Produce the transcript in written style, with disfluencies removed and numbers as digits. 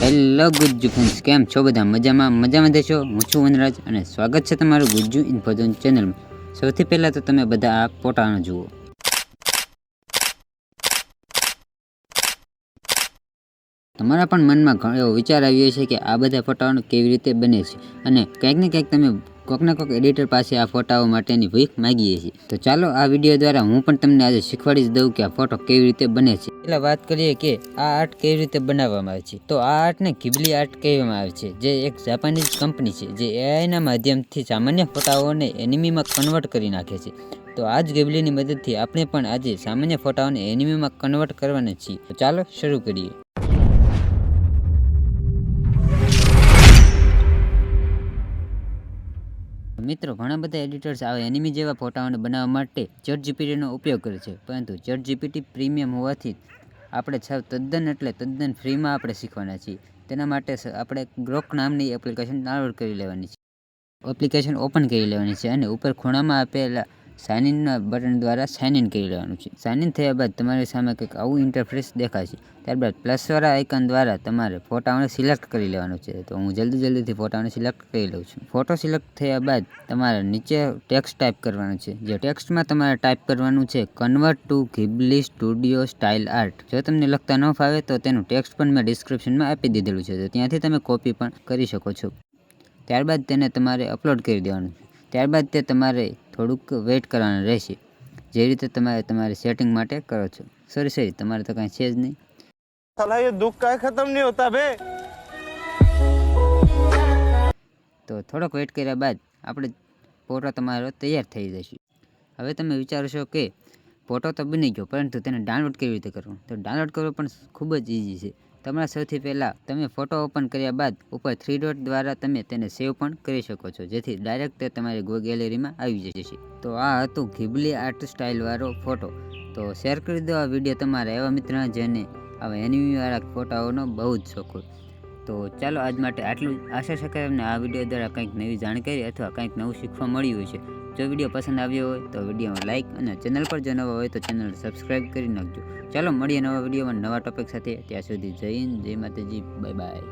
Hello Gujju friends, કેમ છો બધા? મજામાં દેશો? હું છું વનરાજ અને સ્વાગત છે તમારું ગુજ્જુ ઇન્ફોઝોન ચેનલમાં. સૌથી પહેલાં તો તમે બધા આ ફોટાનો જુઓ. તમારા પણ મનમાં ઘણો એવો વિચાર આવ્યો છે કે આ બધા ફોટાઓ કેવી રીતે બને છે, અને ક્યાંક ને ક્યાંક તમે કોઈકના કોઈક એડિટર પાસે આ ફોટાઓ માટેની ભીખ માગીએ છીએ. તો ચાલો આ વિડીયો દ્વારા હું પણ તમને આજે શીખવાડી જ દઉં કે આ ફોટો કેવી રીતે બને છે. પહેલા વાત કરીએ કે આ આર્ટ કેવી રીતે બનાવવામાં આવે છે. તો આ આર્ટને ઘિબલી આર્ટ કહેવામાં આવે છે, જે એક જાપાનીઝ કંપની છે જે એઆઈના માધ્યમથી સામાન્ય ફોટાઓને એનિમીમાં કન્વર્ટ કરી નાખે છે. તો આ જ ઘિબલીની મદદથી આપણે પણ આજે સામાન્ય ફોટાઓને એનિમીમાં કન્વર્ટ કરવાના છીએ. તો ચાલો શરૂ કરીએ. મિત્રો, ઘણા બધા એડિટર્સ આવા એનિમી જેવા ફોટાઓને બનાવવા માટે ChatGPTનો ઉપયોગ કરે છે, પરંતુ ChatGPT પ્રીમિયમ હોવાથી આપણે તદ્દન ફ્રીમાં આપણે શીખવાના છીએ. તેના માટે આપણે ગ્રોક નામની એપ્લિકેશન ડાઉનલોડ કરી લેવાની છે. એપ્લિકેશન ઓપન કરી લેવાની છે અને ઉપર ખૂણામાં આપેલા સાઇન ઇનના બટન દ્વારા સાઇન ઇન કરી લેવાનું છે. સાઇન ઇન થયા બાદ તમારી સામે કંઈક આવું ઇન્ટરફેસ દેખાશે. ત્યારબાદ પ્લસવાળા આઇકન દ્વારા તમારે ફોટાઓને સિલેક્ટ કરી લેવાનું છે. તો હું જલ્દીથી ફોટાઓને સિલેક્ટ કરી લઉં છું. ફોટો સિલેક્ટ થયા બાદ તમારે નીચે ટેક્સ્ટ ટાઈપ કરવાનું છે. જે ટેક્સ્ટમાં તમારે ટાઈપ કરવાનું છે convert to Ghibli studio style art. જો તમને લખતા ન ફાવે તો તેનું ટેક્સ્ટ પણ મેં ડિસ્ક્રિપ્શનમાં આપી દીધેલું છે, તો ત્યાંથી તમે કોપી પણ કરી શકો છો. ત્યારબાદ તેને તમારે અપલોડ કરી દેવાનું. ત્યારબાદ તે તમારે થોડુંક વેઇટ કરવાનું રહેશે, જે રીતે તમારે સેટિંગ માટે કરો છો. સોરી, તમારે તો કાંઈ છે જ નહીં. साला ये दुख का खत्म नहीं होता बे. તો થોડોક વેઇટ કર્યા બાદ આપણે ફોટો તમારો તૈયાર થઈ જશે. હવે તમે વિચારશો કે ફોટો તો બની ગયો, પરંતુ તેને ડાઉનલોડ કેવી રીતે કરવો? તો ડાઉનલોડ કરવો પણ ખૂબ જ ઇઝી છે. તમારે સૌથી પહેલાં તમે ફોટો ઓપન કર્યા બાદ ઉપર 3 ડોટ દ્વારા તમે તેને સેવ પણ કરી શકો છો, જેથી ડાયરેક્ટ તે તમારી ગેલેરીમાં આવી જશે. તો આ હતું ઘિબલી આર્ટ સ્ટાઇલવાળો ફોટો. તો શેર કરી દો આ વિડીયો તમારા એવા મિત્ર જેને આવા એનિમીવાળા ફોટાઓનો બહુ જ શોખ હોય. તો ચાલો આજ માટે આટલું. આશા છે કે તમને આ વિડીયો દ્વારા કંઈક નવી જાણકારી અથવા કંઈક નવું શીખવા મળ્યું હોય છે. જો વિડીયો પસંદ આવ્યો હોય તો વિડીયોમાં લાઇક અને ચેનલ પર જો નવા હોય તો ચેનલ સબસ્ક્રાઈબ કરી નાખજો. ચાલો મળીએ નવા વિડીયોમાં નવા ટોપિક સાથે. ત્યાં સુધી જય હિન્દ, જય માતાજી, બાય બાય.